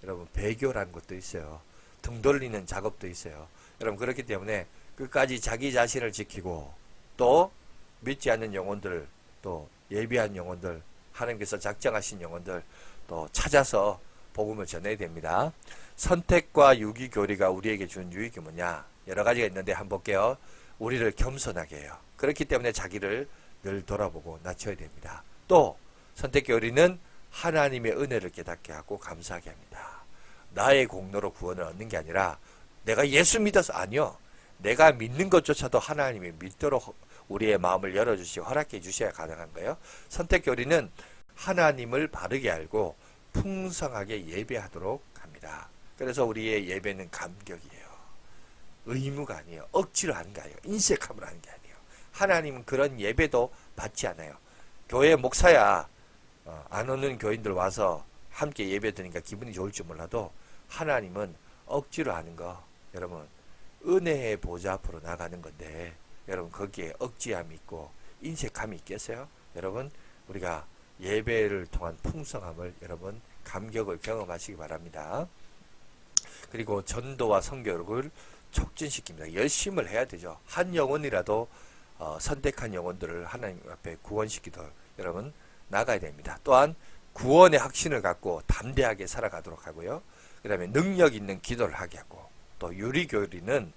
S1: 여러분, 배교라는 것도 있어요. 등 돌리는 작업도 있어요. 여러분, 그렇기 때문에 끝까지 자기 자신을 지키고 또 믿지 않는 영혼들, 또 예비한 영혼들, 하나님께서 작정하신 영혼들 또 찾아서 복음을 전해야 됩니다. 선택과 유기 교리가 우리에게 준 유익이 뭐냐? 여러 가지가 있는데 한번 볼게요. 우리를 겸손하게 해요. 그렇기 때문에 자기를 늘 돌아보고 낮춰야 됩니다. 또 선택 교리는 하나님의 은혜를 깨닫게 하고 감사하게 합니다. 나의 공로로 구원을 얻는 게 아니라 내가 예수 믿어서 아니요. 내가 믿는 것조차도 하나님이 믿도록 우리의 마음을 열어주시고 허락해 주셔야 가능한 거예요. 선택교리는 하나님을 바르게 알고 풍성하게 예배하도록 합니다. 그래서 우리의 예배는 감격이에요. 의무가 아니에요. 억지로 하는 게 아니에요. 인색함으로 하는 게 아니에요. 하나님은 그런 예배도 받지 않아요. 교회 목사야 안 오는 교인들 와서 함께 예배 드니까 기분이 좋을지 몰라도 하나님은 억지로 하는 거, 여러분 은혜의 보좌 앞으로 나가는 건데 여러분 거기에 억지함이 있고 인색함이 있겠어요? 여러분 우리가 예배를 통한 풍성함을 여러분 감격을 경험하시기 바랍니다. 그리고 전도와 선교를 촉진시킵니다. 열심을 해야 되죠. 한 영혼이라도 선택한 영혼들을 하나님 앞에 구원시키도록 여러분 나가야 됩니다. 또한 구원의 확신을 갖고 담대하게 살아가도록 하고요. 그 다음에 능력 있는 기도를 하게 하고, 또 유리교리는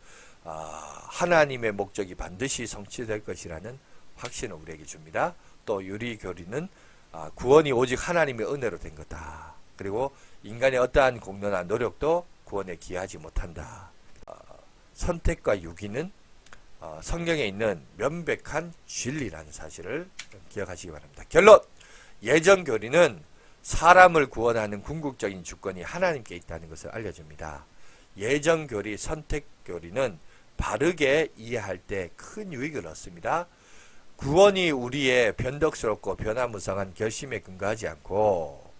S1: 하나님의 목적이 반드시 성취될 것이라는 확신을 우리에게 줍니다. 또 유리교리는 구원이 오직 하나님의 은혜로 된 거다. 그리고 인간의 어떠한 공로나 노력도 구원에 기여하지 못한다. 선택과 유기는 성경에 있는 명백한 진리라는 사실을 기억하시기 바랍니다. 결론! 예정교리는 사람을 구원하는 궁극적인 주권이 하나님께 있다는 것을 알려줍니다. 예정교리, 선택교리는 바르게 이해할 때 큰 유익을 얻습니다. 구원이 우리의 변덕스럽고 변화무쌍한 결심에 근거하지 않고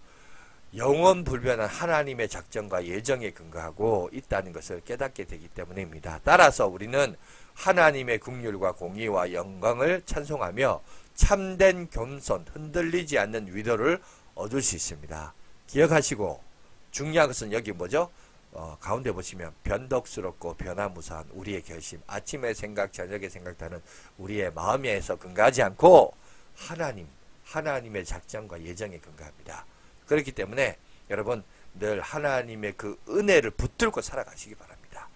S1: 영원 불변한 하나님의 작정과 예정에 근거하고 있다는 것을 깨닫게 되기 때문입니다. 따라서 우리는 하나님의 긍휼과 공의와 영광을 찬송하며 참된 겸손, 흔들리지 않는 위로를 얻을 수 있습니다. 기억하시고 중요한 것은 여기 뭐죠? 가운데 보시면 변덕스럽고 변화무쌍한 우리의 결심, 아침에 생각, 저녁에 생각하는 우리의 마음에서 근거하지 않고 하나님의 작정과 예정에 근거합니다. 그렇기 때문에 여러분 늘 하나님의 그 은혜를 붙들고 살아가시기 바랍니다.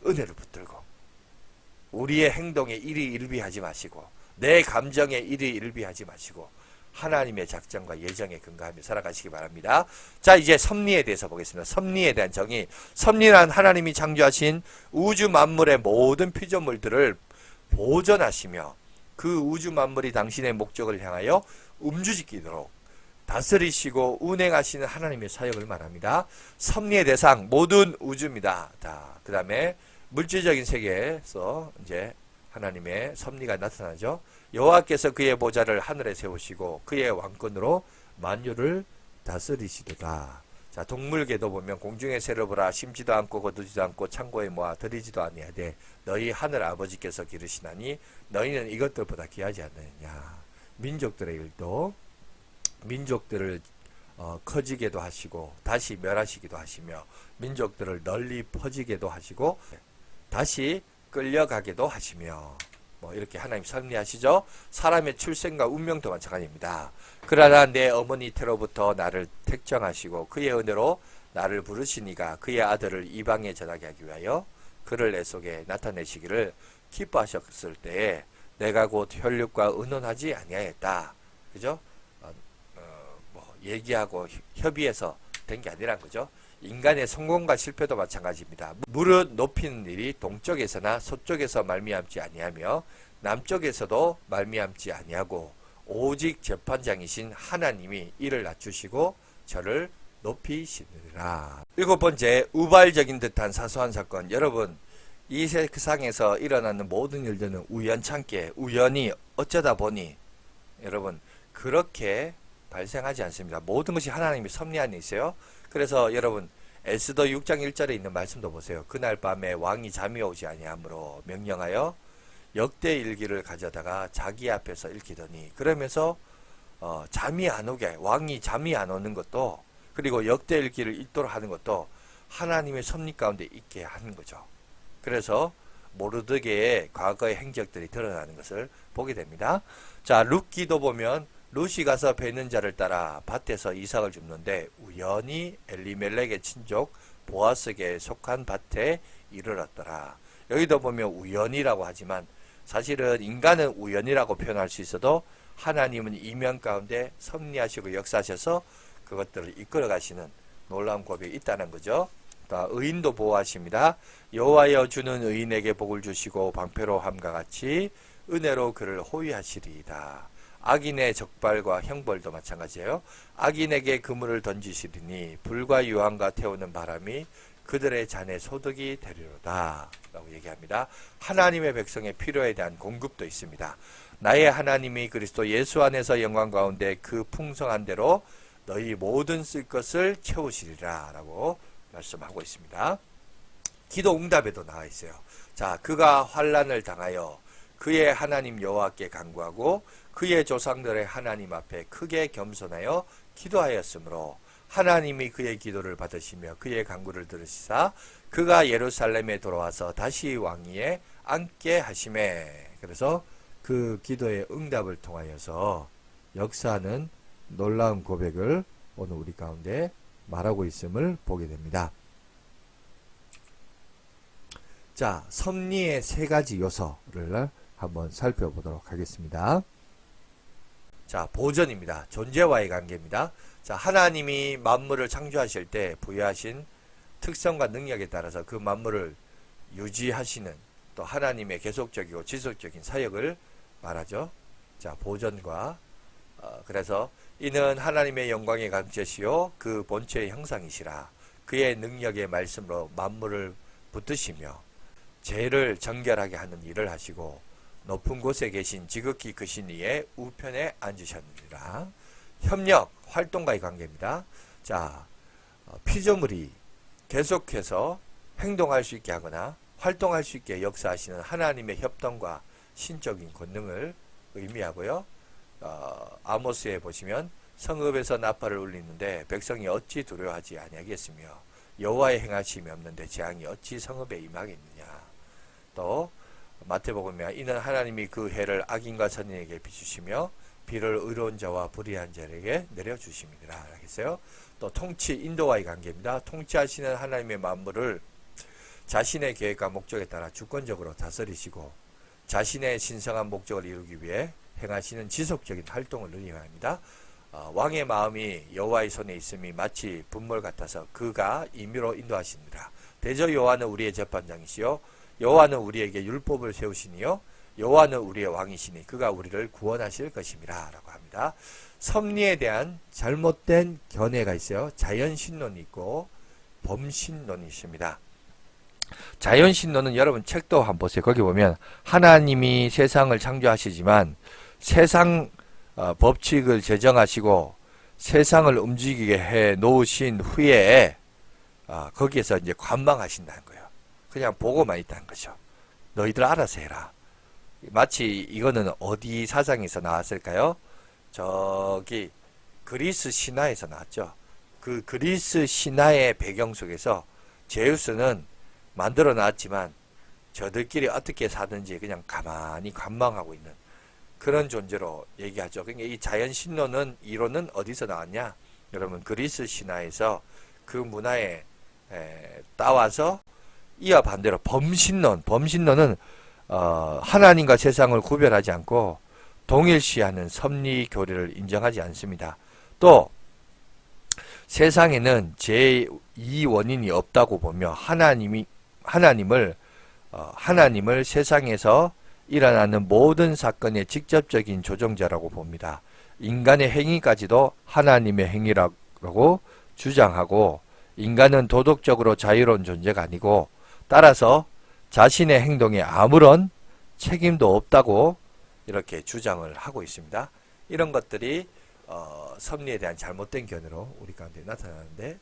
S1: 은혜를 붙들고 우리의 행동에 일희일비하지 마시고 내 감정에 일희일비하지 마시고 하나님의 작정과 예정에 근거하며 살아가시기 바랍니다. 자, 이제 섭리에 대해서 보겠습니다. 섭리에 대한 정의. 섭리란 하나님이 창조하신 우주 만물의 모든 피조물들을 보존하시며 그 우주 만물이 당신의 목적을 향하여 움직이도록 다스리시고 운행하시는 하나님의 사역을 말합니다. 섭리의 대상 모든 우주입니다. 그 다음에 물질적인 세계에서 이제 하나님의 섭리가 나타나죠. 여호와께서 그의 보좌를 하늘에 세우시고 그의 왕권으로 만유를 다스리시도다. 자, 동물계도 보면 공중의 새를 보라. 심지도 않고 거두지도 않고 창고에 모아 들이지도 아니하되 너희 하늘 아버지께서 기르시나니 너희는 이것들보다 귀하지 않느냐. 민족들의 일도 민족들을 커지게도 하시고 다시 멸하시기도 하시며 민족들을 널리 퍼지게도 하시고 다시 끌려가게도 하시며 이렇게 하나님 섭리하시죠. 사람의 출생과 운명도 마찬가지입니다. 그러나 내 어머니 태로부터 나를 택정하시고 그의 은혜로 나를 부르시니가 그의 아들을 이방에 전하게 하기 위하여 그를 내 속에 나타내시기를 기뻐하셨을 때에 내가 곧 혈육과 의논하지 아니하였다. 그죠? 얘기하고 협의해서 된 게 아니란 거죠. 인간의 성공과 실패도 마찬가지입니다. 무릇 높이는 일이 동쪽에서나 서쪽에서 말미암지 아니하며 남쪽에서도 말미암지 아니하고 오직 재판장이신 하나님이 이를 낮추시고 저를 높이시느니라. 7번째, 우발적인 듯한 사소한 사건. 여러분, 이 세상에서 일어나는 모든 일들은 우연찮게 우연히 어쩌다 보니 여러분 그렇게 발생하지 않습니다. 모든 것이 하나님이 섭리 안에 있어요. 그래서 여러분 에스더 6장 1절에 있는 말씀도 보세요. 그날 밤에 왕이 잠이 오지 아니하므로 명령하여 역대 일기를 가져다가 자기 앞에서 읽히더니, 그러면서 잠이 안 오게, 왕이 잠이 안 오는 것도, 그리고 역대 일기를 읽도록 하는 것도 하나님의 섭리 가운데 있게 하는 거죠. 그래서 모르드게의 과거의 행적들이 드러나는 것을 보게 됩니다. 자, 룻기도 보면 룻이 가서 뵈는 자를 따라 밭에서 이삭을 줍는데 우연히 엘리멜렉의 친족 보아스에게 속한 밭에 이르렀더라. 여기도 보면 우연이라고 하지만 사실은 인간은 우연이라고 표현할 수 있어도 하나님은 이면 가운데 섭리하시고 역사하셔서 그것들을 이끌어 가시는 놀라운 고백이 있다는 거죠. 의인도 보호하십니다. 여호와여 주는 의인에게 복을 주시고 방패로 함과 같이 은혜로 그를 호위하시리이다. 악인의 적발과 형벌도 마찬가지예요. 악인에게 그물을 던지시리니 불과 유황과 태우는 바람이 그들의 잔의 소득이 되리로다 라고 얘기합니다. 하나님의 백성의 필요에 대한 공급도 있습니다. 나의 하나님이 그리스도 예수 안에서 영광 가운데 그 풍성한 대로 너희 모든 쓸 것을 채우시리라 라고 말씀하고 있습니다. 기도 응답에도 나와 있어요. 자, 그가 환난을 당하여 그의 하나님 여호와께 간구하고 그의 조상들의 하나님 앞에 크게 겸손하여 기도하였으므로 하나님이 그의 기도를 받으시며 그의 간구를 들으시사 그가 예루살렘에 돌아와서 다시 왕위에 앉게 하시매. 그래서 그 기도의 응답을 통하여서 역사하는 놀라운 고백을 오늘 우리 가운데 말하고 있음을 보게 됩니다. 자, 섭리의 세 가지 요소를 한번 살펴보도록 하겠습니다. 자, 보전입니다. 존재와의 관계입니다. 자, 하나님이 만물을 창조하실 때 부여하신 특성과 능력에 따라서 그 만물을 유지하시는 또 하나님의 계속적이고 지속적인 사역을 말하죠. 자, 보전과 그래서 이는 하나님의 영광의 감체시요 그 본체의 형상이시라. 그의 능력의 말씀으로 만물을 붙드시며 죄를 정결하게 하는 일을 하시고 높은 곳에 계신 지극히 크신 이의 우편에 앉으셨느니라. 협력, 활동과의 관계입니다. 자, 피조물이 계속해서 행동할 수 있게 하거나 활동할 수 있게 역사하시는 하나님의 협동과 신적인 권능을 의미하고요. 아모스에 보시면 성읍에서 나팔을 울리는데 백성이 어찌 두려워하지 아니하겠으며 여호와의 행하심이 없는데 재앙이 어찌 성읍에 임하겠느냐. 또 마태복음에 이는 하나님이 그 해를 악인과 선인에게 비추시며 비를 의로운 자와 불의한 자에게 내려주심이니라 하겠어요. 또 통치, 인도와의 관계입니다. 통치하시는 하나님의 만물을 자신의 계획과 목적에 따라 주권적으로 다스리시고 자신의 신성한 목적을 이루기 위해 행하시는 지속적인 활동을 의미합니다. 왕의 마음이 여호와의 손에 있음이 마치 분물 같아서 그가 임의로 인도하시니라. 대저 여호와는 우리의 재판장이시요 여호와는 우리에게 율법을 세우시니요 여호와는 우리의 왕이시니 그가 우리를 구원하실 것임이라 라고 합니다. 섭리에 대한 잘못된 견해가 있어요. 자연신론이 있고 범신론이 있습니다. 자연신론은 여러분 책도 한번 보세요. 거기 보면 하나님이 세상을 창조하시지만 세상 법칙을 제정하시고 세상을 움직이게 해 놓으신 후에 거기에서 이제 관망하신다는 거예요. 그냥 보고만 있다는 거죠. 너희들 알아서 해라. 마치 이거는 어디 사상에서 나왔을까요? 저기 그리스 신화에서 나왔죠. 그 그리스 신화의 배경 속에서 제우스는 만들어 놨지만 저들끼리 어떻게 사든지 그냥 가만히 관망하고 있는 그런 존재로 얘기하죠. 그러니까 이 자연신론은 이론은 어디서 나왔냐? 여러분 그리스 신화에서 그 문화에 따와서 이와 반대로 범신론은 하나님과 세상을 구별하지 않고 동일시하는 섭리 교리를 인정하지 않습니다. 또 세상에는 제2 원인이 없다고 보며 하나님을 세상에서 일어나는 모든 사건의 직접적인 조종자라고 봅니다. 인간의 행위까지도 하나님의 행위라고 주장하고 인간은 도덕적으로 자유로운 존재가 아니고 따라서 자신의 행동에 아무런 책임도 없다고 이렇게 주장을 하고 있습니다. 이런 것들이 섭리에 대한 잘못된 견해로 우리 가운데 나타나는데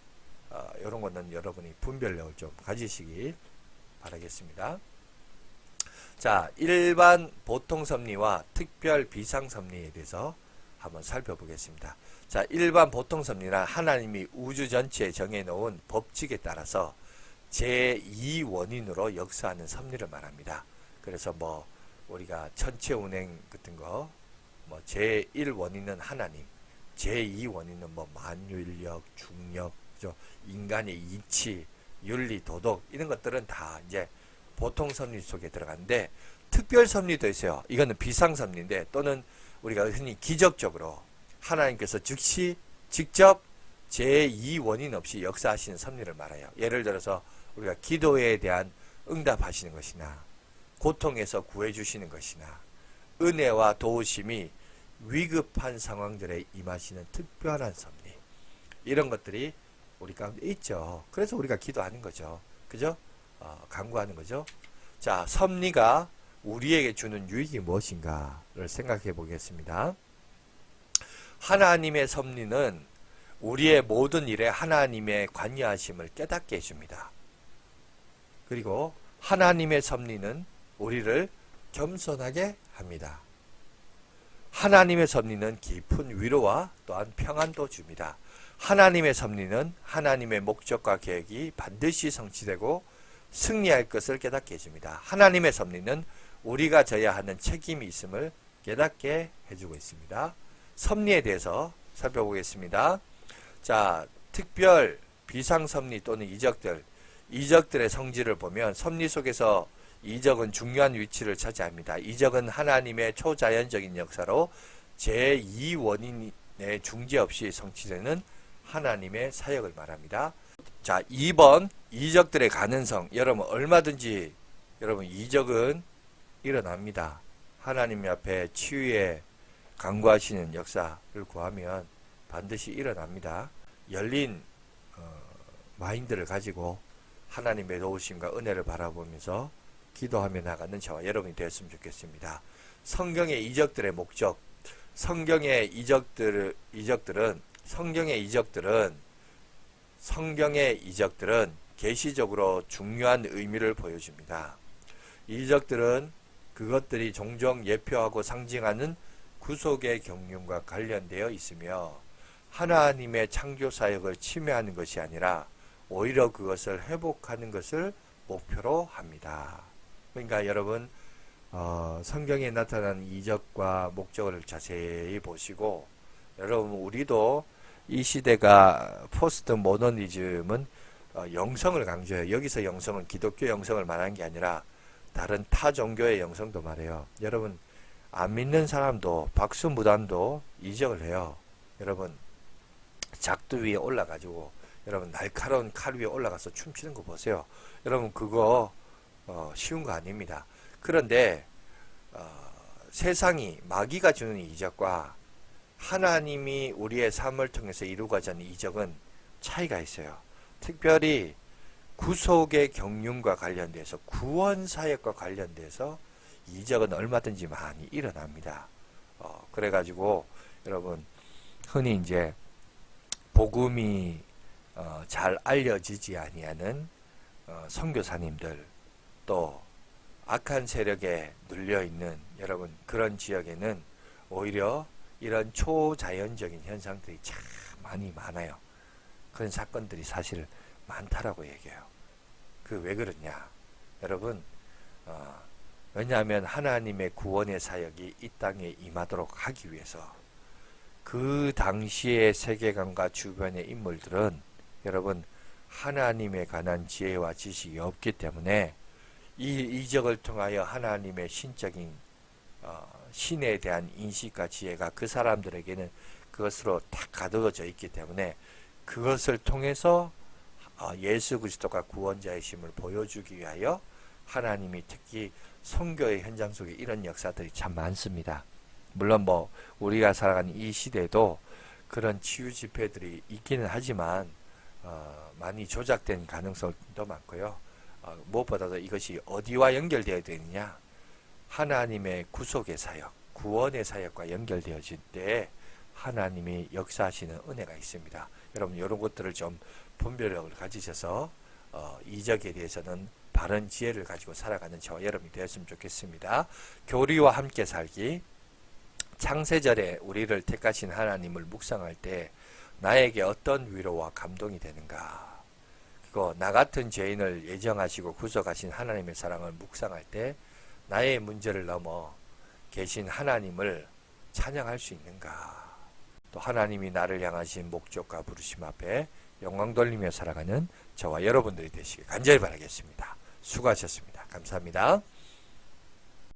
S1: 이런 거는 여러분이 분별력을 좀 가지시길 바라겠습니다. 자, 일반 보통 섭리와 특별 비상 섭리에 대해서 한번 살펴보겠습니다. 자, 일반 보통 섭리란 하나님이 우주 전체에 정해놓은 법칙에 따라서 제2 원인으로 역사하는 섭리를 말합니다. 그래서 뭐 우리가 천체 운행 같은 거, 뭐 제1 원인은 하나님, 제2 원인은 뭐 만유인력, 중력, 인간의 이치, 윤리, 도덕 이런 것들은 다 이제 보통 섭리 속에 들어가는데 특별 섭리도 있어요. 이거는 비상 섭리인데 또는 우리가 흔히 기적적으로 하나님께서 즉시 직접 제2 원인 없이 역사하시는 섭리를 말해요. 예를 들어서 우리가 기도에 대한 응답하시는 것이나 고통에서 구해주시는 것이나 은혜와 도우심이 위급한 상황들에 임하시는 특별한 섭리, 이런 것들이 우리 가운데 있죠. 그래서 우리가 기도하는 거죠. 그죠? 간구하는 거죠. 자, 섭리가 우리에게 주는 유익이 무엇인가를 생각해 보겠습니다. 하나님의 섭리는 우리의 모든 일에 하나님의 관여하심을 깨닫게 해줍니다. 그리고 하나님의 섭리는 우리를 겸손하게 합니다. 하나님의 섭리는 깊은 위로와 또한 평안도 줍니다. 하나님의 섭리는 하나님의 목적과 계획이 반드시 성취되고 승리할 것을 깨닫게 해줍니다. 하나님의 섭리는 우리가 져야 하는 책임이 있음을 깨닫게 해주고 있습니다. 섭리에 대해서 살펴보겠습니다. 자, 특별, 비상섭리 또는 이적들의 성질을 보면 섭리 속에서 이적은 중요한 위치를 차지합니다. 이적은 하나님의 초자연적인 역사로 제2원인의 중재 없이 성취되는 하나님의 사역을 말합니다. 자, 2번 이적들의 가능성. 여러분 얼마든지 이적은 일어납니다. 하나님 앞에 치유에 간구하시는 역사를 구하면 반드시 일어납니다. 열린 마인드를 가지고 하나님의 도우심과 은혜를 바라보면서 기도하며 나가는 저와 여러분이 되었으면 좋겠습니다. 성경의 이적들의 목적, 성경의 이적들은 계시적으로 중요한 의미를 보여줍니다. 이적들은 그것들이 종종 예표하고 상징하는 구속의 경륜과 관련되어 있으며 하나님의 창조 사역을 침해하는 것이 아니라 오히려 그것을 회복하는 것을 목표로 합니다. 그러니까 여러분 성경에 나타난 이적과 목적을 자세히 보시고, 여러분 우리도 이 시대가 포스트 모더니즘은 영성을 강조해요. 여기서 영성은 기독교 영성을 말하는 게 아니라 다른 타 종교의 영성도 말해요. 여러분 안 믿는 사람도 박수무당도 이적을 해요. 여러분 작두 위에 올라가지고 여러분 날카로운 칼 위에 올라가서 춤추는 거 보세요. 여러분 그거 쉬운 거 아닙니다. 그런데 세상이 마귀가 주는 이적과 하나님이 우리의 삶을 통해서 이루고자 하는 이적은 차이가 있어요. 특별히 구속의 경륜과 관련돼서 구원 사역과 관련돼서 이적은 얼마든지 많이 일어납니다. 그래가지고 여러분 흔히 이제 복음이 잘 알려지지 아니하는 선교사님들, 또 악한 세력에 눌려있는 여러분 그런 지역에는 오히려 이런 초자연적인 현상들이 참 많아요. 그런 사건들이 사실 많다라고 얘기해요. 그 왜 그러냐? 여러분 왜냐하면 하나님의 구원의 사역이 이 땅에 임하도록 하기 위해서 그 당시의 세계관과 주변의 인물들은 여러분 하나님에 관한 지혜와 지식이 없기 때문에 이 이적을 통하여 하나님의 신적인 신에 대한 인식과 지혜가 그 사람들에게는 그것으로 탁 가두어져 있기 때문에 그것을 통해서 예수 그리스도가 구원자의 심을 보여주기 위하여 하나님이 특히 선교의 현장 속에 이런 역사들이 참 많습니다. 물론 뭐 우리가 살아가는 이 시대에도 그런 치유 집회들이 있기는 하지만 많이 조작된 가능성도 많고요. 무엇보다도 이것이 어디와 연결되어야 되느냐? 하나님의 구속의 사역, 구원의 사역과 연결되어질 때 하나님이 역사하시는 은혜가 있습니다. 여러분 이런 것들을 좀 분별력을 가지셔서 이적에 대해서는 바른 지혜를 가지고 살아가는 저와 여러분이 되었으면 좋겠습니다. 교리와 함께 살기. 창세절에 우리를 택하신 하나님을 묵상할 때 나에게 어떤 위로와 감동이 되는가? 그리고 나 같은 죄인을 예정하시고 구속하신 하나님의 사랑을 묵상할 때 나의 문제를 넘어 계신 하나님을 찬양할 수 있는가? 또 하나님이 나를 향하신 목적과 부르심 앞에 영광 돌리며 살아가는 저와 여러분들이 되시길 간절히 바라겠습니다. 수고하셨습니다. 감사합니다.